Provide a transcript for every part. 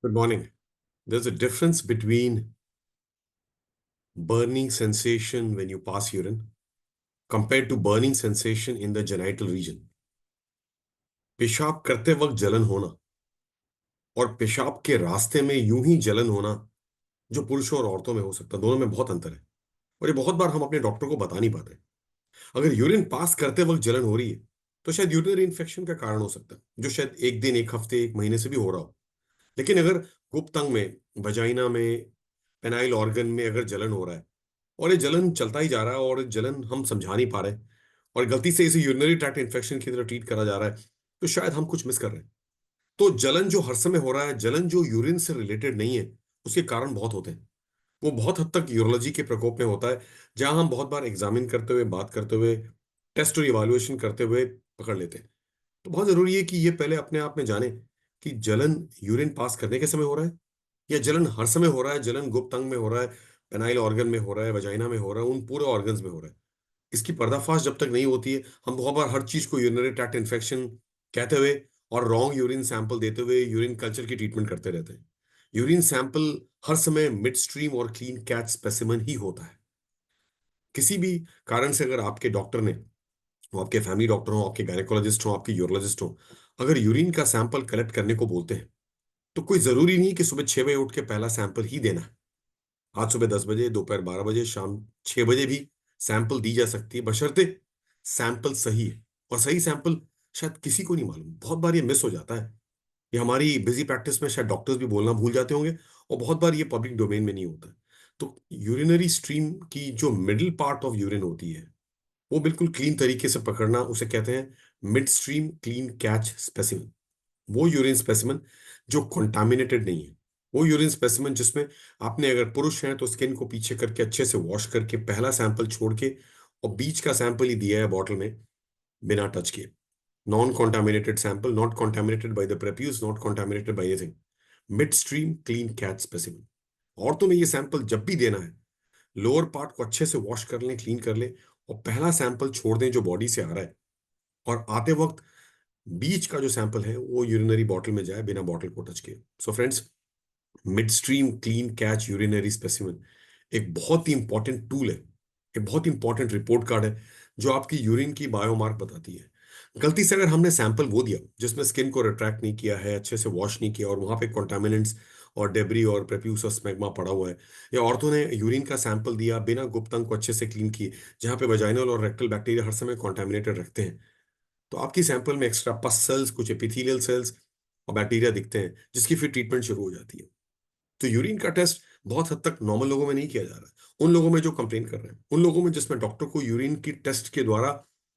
Good morning. There's a difference between burning sensation when you pass urine compared to burning sensation in the genital region. पेशाब करते वक्त जलन होना और पेशाब के रास्ते में यूं ही जलन होना जो पुरुषों और औरतों में हो सकता है, दोनों में बहुत अंतर है। और ये बहुत बार हम अपने डॉक्टर को बता नहीं पाते। अगर यूरिन पास करते वक्त जलन हो रही है तो शायद यूरिनरी इन्फेक्शन का कारण हो सकता है, जो शायद एक दिन, एक हफ्ते, एक महीने से भी हो रहा हो। लेकिन अगर गुप्त अंग में, वजाइना में, पेनाइल ऑर्गन में अगर जलन हो रहा है और ये जलन चलता ही जा रहा है और जलन हम समझा नहीं पा रहे और गलती से इसे यूरिनरी ट्रैक्ट इन्फेक्शन की तरह ट्रीट करा जा रहा है, तो शायद हम कुछ मिस कर रहे हैं। तो जलन जो हर समय हो रहा है, जलन जो यूरिन से रिलेटेड नहीं है, उसके कारण बहुत होते हैं। वो बहुत हद तक यूरोलॉजी के प्रकोप में होता है, जहां हम बहुत बार एग्जामिन करते हुए, बात करते हुए, टेस्ट और इवाल्युएशन करते हुए पकड़ लेते हैं। तो बहुत जरूरी है कि ये पहले अपने आप में जाने कि जलन यूरिन पास करने के समय हो रहा है या जलन हर समय हो रहा है। जलन गुप्त अंग में हो रहा है, पेनाइल ऑर्गन में हो रहा है, वजाइना में हो रहा है, उन पूरे ऑर्गन्स में हो रहा है। इसकी पर्दाफाश जब तक नहीं होती है, हम बहुत बार हर चीज को यूरिनरी ट्रैक्ट इन्फेक्शन कहते हुए और रॉन्ग यूरिन सैंपल देते हुए यूरिन कल्चर की ट्रीटमेंट करते रहते हैं। यूरिन सैंपल हर समय मिड स्ट्रीम और क्लीन कैच स्पेसिमेन ही होता है। किसी भी कारण से अगर आपके डॉक्टर ने, वो आपके फैमिली डॉक्टर हो, आपके गायनेकोलॉजिस्ट हो, आपके यूरोलॉजिस्ट हो, अगर यूरिन का सैंपल कलेक्ट करने को बोलते हैं, तो कोई जरूरी नहीं कि सुबह 6 बजे उठ के पहला सैंपल ही देना है। आज सुबह 10 बजे, दोपहर 12 बजे, शाम 6 बजे भी सैंपल दी जा सकती है, बशर्ते सैंपल सही है। और सही सैंपल शायद किसी को नहीं मालूम, बहुत बार ये मिस हो जाता है। ये हमारी बिजी प्रैक्टिस में शायद डॉक्टर्स भी बोलना भूल जाते होंगे, और बहुत बार ये पब्लिक डोमेन में नहीं होता। तो यूरिनरी स्ट्रीम की जो मिडिल पार्ट ऑफ यूरिन होती है, वो बिल्कुल क्लीन तरीके से पकड़ना, उसे कहते हैं mid stream clean catch specimen. वो यूरिन स्पेसिमेन जो कंटामिनेटेड नहीं है, वो यूरिन स्पेसिमेन जिसमें आपने, अगर पुरुष हैं तो स्किन को पीछे करके अच्छे से वॉश करके पहला सैंपल छोड़ के और बीच का सैंपल ही दिया है बॉटल में, बिना टच किए। Non contaminated sample, not contaminated by the prepuce, not contaminated by anything, mid stream clean catch specimen. औरतों में ये सैंपल जब भी देना है, लोअर पार्ट को अच्छे से वॉश कर लें, क्लीन कर लें, और पहला सैंपल छोड़ दें जो बॉडी से आ रहा है, और आते वक्त बीच का जो सैंपल है वो यूरिनरी बॉटल में जाए बिना बॉटल को टच किए। So friends, mid stream clean catch urinary specimen एक बहुत ही इंपॉर्टेंट टूल है, एक बहुत इंपॉर्टेंट रिपोर्ट कार्ड है, जो आपकी यूरिन की बायोमार्क बताती है। गलती से अगर हमने सैंपल वो दिया जिसमें स्किन को रिट्रैक्ट नहीं किया है, अच्छे से वॉश नहीं किया, और वहां पे कॉन्टामिनेंट्स और डेब्री और प्रेप्यूस और स्मेग्मा पड़ा हुआ है, या औरतों ने यूरिन का सैंपल दिया बिना गुप्तांग को अच्छे से क्लीन किए, जहां पे वजाइनल और रेक्टल बैक्टीरिया हर समय कॉन्टामिनेटेड रखते हैं, तो आपकी सैंपल में एक्स्ट्रा पस सेल्स, कुछ एपिथेलियल सेल्स और बैक्टीरिया दिखते हैं, जिसकी फिर ट्रीटमेंट शुरू हो जाती है। तो यूरिन का टेस्ट बहुत हद तक नॉर्मल लोगों में नहीं किया जा रहा है। उन लोगों में जो कंप्लेन कर रहे हैं, उन लोगों में जिसमें डॉक्टर को यूरिन की टेस्ट के द्वारा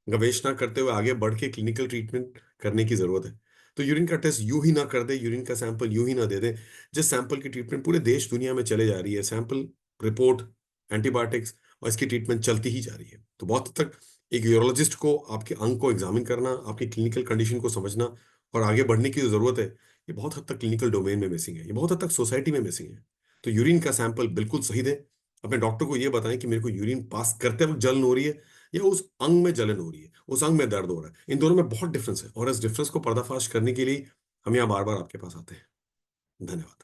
गवेषणा करते हुए आगे बढ़ के क्लिनिकल ट्रीटमेंट करने की जरूरत है। तो यूरिन का टेस्ट यूं ही ना कर दे, यूरिन का सैंपल यूं ही ना दे दे, जिस सैंपल की ट्रीटमेंट पूरे देश दुनिया में चले जा रही है, सैंपल, रिपोर्ट, एंटीबायोटिक्स, और इसकी ट्रीटमेंट चलती ही जा रही है। तो बहुत हद तक एक यूरोलॉजिस्ट को आपके अंग को एग्जामिन करना, आपकी क्लिनिकल कंडीशन को समझना और आगे बढ़ने की जो जरूरत है, ये बहुत हद तक क्लिनिकल डोमेन में मिसिंग है, ये बहुत हद तक सोसाइटी में मिसिंग है। तो यूरिन का सैंपल बिल्कुल सही दें। अपने डॉक्टर को ये बताएं कि मेरे को यूरिन पास करते वक्त जलन हो रही है या उस अंग में जलन हो रही है, उस अंग में दर्द हो रहा है। इन दोनों में बहुत डिफरेंस है, और इस डिफरेंस को पर्दाफाश करने के लिए हम यहाँ बार बार आपके पास आते हैं। धन्यवाद।